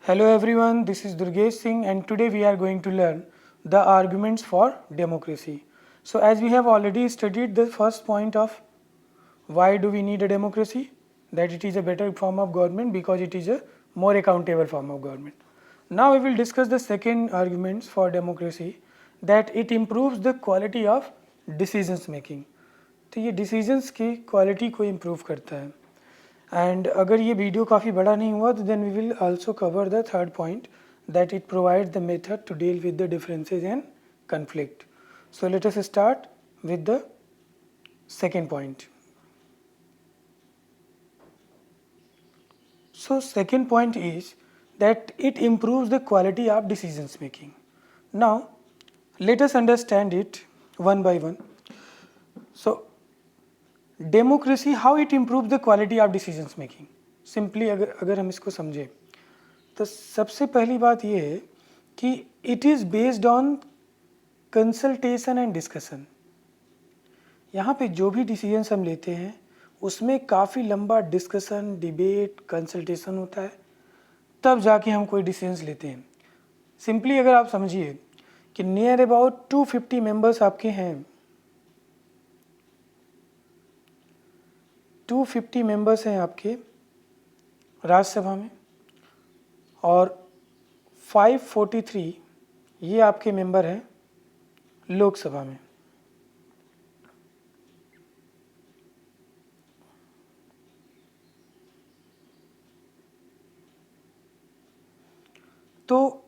Hello everyone, this is Durgesh Singh and today we are going to learn the arguments for democracy. So as we have already studied the first point of why do we need a democracy, that it is a better form of government because it is a more accountable form of government. Now we will discuss the second arguments for democracy, that it improves the quality of decisions making. तो ये decisions की quality को improve करता है. And अगर ये video काफ़ी बड़ा नहीं हुआ तो then we will also cover the third point that it provide the method to deal with the differences and conflict. So let us start with the second point. So second point is that it improves the quality of decisions making. Now let us understand it one by one. So democracy how it improve the quality of decisions making. Simply अगर हम इसको समझें तो सबसे पहली बात ये है कि it is based on consultation and discussion. यहाँ पे जो भी डिसीजंस हम लेते हैं उसमें काफ़ी लंबा डिस्कशन, डिबेट, कंसल्टेशन होता है, तब जाके हम कोई डिसीजंस लेते हैं. सिंपली अगर आप समझिए कि नियर अबाउट 250 मेंबर्स आपके हैं, 250 मेंबर्स हैं आपके राज्यसभा में और 543 ये आपके मेंबर हैं लोकसभा में. तो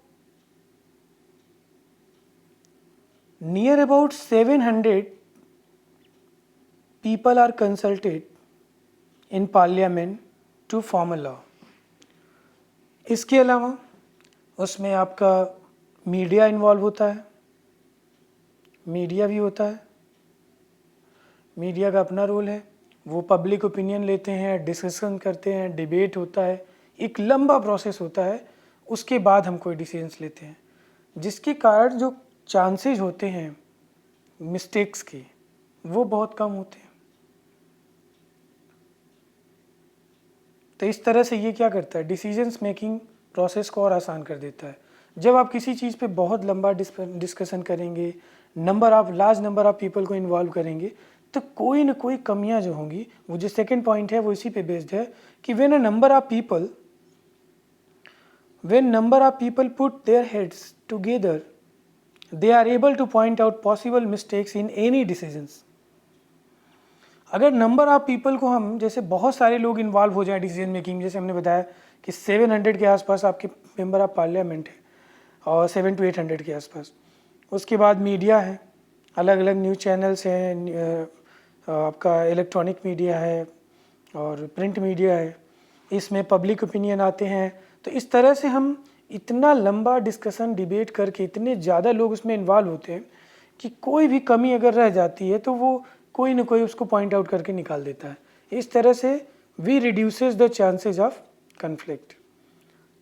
near about 700 people are consulted in parliament to form a law. इसके अलावा उसमें आपका मीडिया इन्वॉल्व होता है, मीडिया भी होता है. मीडिया का अपना रोल है, वो पब्लिक ओपिनियन लेते हैं, डिस्कशन करते हैं, डिबेट होता है, एक लंबा प्रोसेस होता है. उसके बाद हम कोई डिसीजंस लेते हैं जिसके कारण जो चांसेस होते हैं मिस्टेक्स के वो बहुत कम होते हैं. तो इस तरह से ये क्या करता है, डिसीजंस मेकिंग प्रोसेस को और आसान कर देता है. जब आप किसी चीज़ पे बहुत लंबा डिस्कशन करेंगे, लार्ज नंबर ऑफ पीपल को इन्वॉल्व करेंगे, तो कोई ना कोई कमियां जो होंगी, वो जो सेकंड पॉइंट है वो इसी पे बेस्ड है कि when number of people put their heads together they are able to point out possible mistakes in any decisions. अगर नंबर ऑफ पीपल को हम, जैसे बहुत सारे लोग इन्वॉल्व हो जाए डिसीजन मेकिंग, जैसे हमने बताया कि 700 के आसपास आपके मेंबर ऑफ पार्लियामेंट है और 700 to 800 के आसपास. उसके बाद मीडिया है, अलग अलग न्यूज़ चैनल्स हैं, आपका इलेक्ट्रॉनिक मीडिया है और प्रिंट मीडिया है, इसमें पब्लिक ओपिनियन आते हैं. तो इस तरह से हम इतना लंबा डिस्कशन, डिबेट करके इतने ज़्यादा लोग उसमें इन्वॉल्व होते हैं कि कोई भी कमी अगर रह जाती है तो वो कोई ना कोई उसको पॉइंट आउट करके निकाल देता है. इस तरह से we reduces the chances of conflict.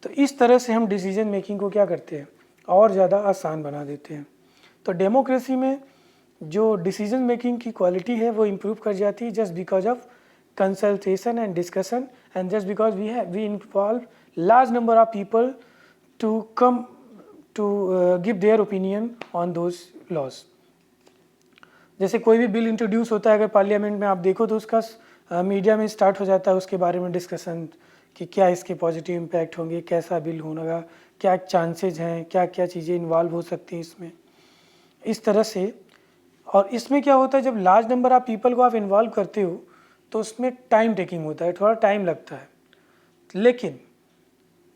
तो इस तरह से हम डिसीजन मेकिंग को क्या करते हैं, और ज़्यादा आसान बना देते हैं. तो डेमोक्रेसी में जो डिसीजन मेकिंग की क्वालिटी है वो इम्प्रूव कर जाती है just because of consultation and discussion and just because we involve large number of people to come to give their opinion on those laws. जैसे कोई भी बिल इंट्रोड्यूस होता है अगर पार्लियामेंट में आप देखो तो उसका मीडिया में स्टार्ट हो जाता है उसके बारे में डिस्कशन कि क्या इसके पॉजिटिव इम्पैक्ट होंगे, कैसा बिल होगा, क्या चांसेज हैं, क्या क्या चीज़ें इन्वॉल्व हो सकती हैं इसमें, इस तरह से. और इसमें क्या होता है, जब लार्ज नंबर ऑफ पीपल को आप इन्वॉल्व करते हो तो उसमें टाइम टेकिंग होता है, थोड़ा टाइम लगता है, लेकिन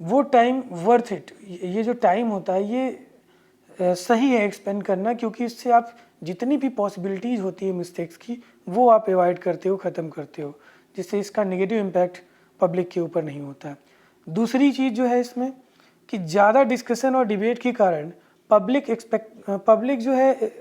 वो टाइम वर्थ इट. ये जो टाइम होता है ये सही है एक्सपेंड करना, क्योंकि इससे आप जितनी भी पॉसिबिलिटीज़ होती है मिस्टेक्स की वो आप अवॉइड करते हो, ख़त्म करते हो, जिससे इसका नेगेटिव इम्पैक्ट पब्लिक के ऊपर नहीं होता है. दूसरी चीज़ जो है इसमें कि ज़्यादा डिस्कशन और डिबेट के कारण पब्लिक जो है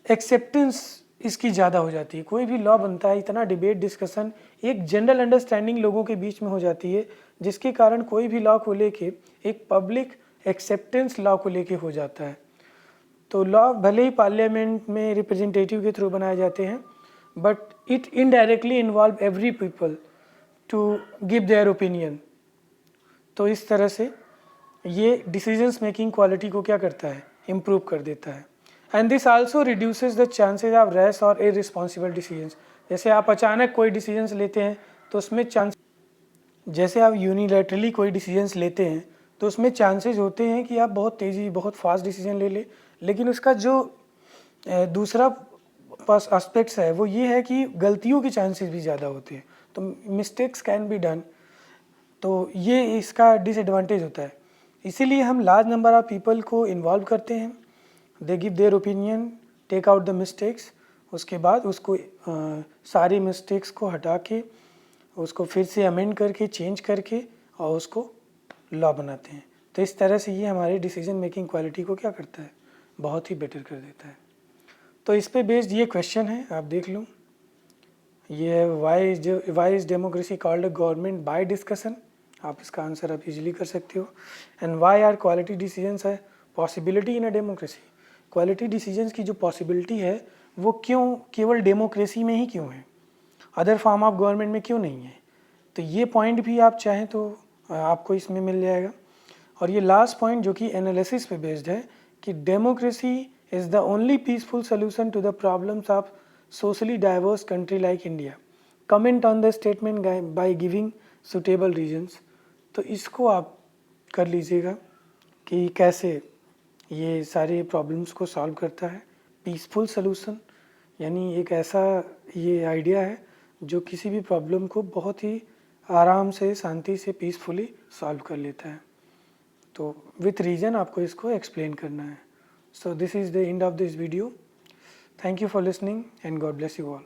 एक्सेप्टेंस इसकी ज़्यादा हो जाती है. कोई भी लॉ बनता है, इतना डिबेट, डिस्कशन, एक जनरल अंडरस्टैंडिंग लोगों के बीच में हो जाती है, जिसके कारण कोई भी लॉ को लेके एक पब्लिक एक्सेप्टेंस लॉ को लेके हो जाता है. तो लॉ भले ही पार्लियामेंट में रिप्रेजेंटेटिव के थ्रू बनाए जाते हैं, but it indirectly involve every people to give their opinion तो इस तरह से ये डिसीजंस मेकिंग क्वालिटी को क्या करता है, इम्प्रूव कर देता है। And this also reduces the chances of rash और इररिस्पॉन्सिबल डिसीजंस। जैसे आप अचानक कोई डिसीजंस लेते हैं तो उसमें जैसे आप यूनिलैटरली कोई डिसीजंस लेते हैं तो उसमें चांसेस होते हैं कि आप बहुत तेज़ी बहुत फास्ट डिसीजन ले लें, लेकिन उसका जो दूसरा पास एस्पेक्ट्स है वो ये है कि गलतियों के चांसेस भी ज़्यादा होते हैं, तो मिस्टेक्स कैन बी डन। तो ये इसका डिसएडवांटेज होता है। इसीलिए हम लार्ज नंबर ऑफ पीपल को इन्वॉल्व करते हैं, they give their opinion, take out the mistakes, उसके बाद उसको सारी मिस्टेक्स को हटा के उसको फिर से अमेंड करके चेंज करके और उसको लॉ बनाते हैं। तो इस तरह से ये हमारे डिसीजन मेकिंग क्वालिटी को क्या करता है, बहुत ही बेटर कर देता है। तो इस पे बेस्ड ये क्वेश्चन है, आप देख लो। ये है why is democracy called a government by discussion. आप इसका आंसर आप इजीली कर सकते हो। And why are quality decisions है possibility in a democracy. Quality decisions की जो पॉसिबिलिटी है वो क्यों केवल डेमोक्रेसी में ही क्यों है, अदर फॉर्म ऑफ गवर्नमेंट में क्यों नहीं है। तो ये पॉइंट भी आप चाहें तो आपको इसमें मिल जाएगा। और ये लास्ट पॉइंट जो कि एनालिसिस पे बेस्ड है कि democracy is the only peaceful solution to the problems of socially diverse country like India. Comment on the statement by giving suitable reasons. तो इसको आप कर लीजिएगा कि कैसे ये सारे प्रॉब्लम्स को सॉल्व करता है। पीसफुल सोल्यूशन यानी एक ऐसा ये आइडिया है जो किसी भी प्रॉब्लम को बहुत ही आराम से शांति से पीसफुली सॉल्व कर लेता है। तो विथ रीज़न आपको इसको एक्सप्लेन करना है। So this is the end of this video. Thank you for listening and God bless you all.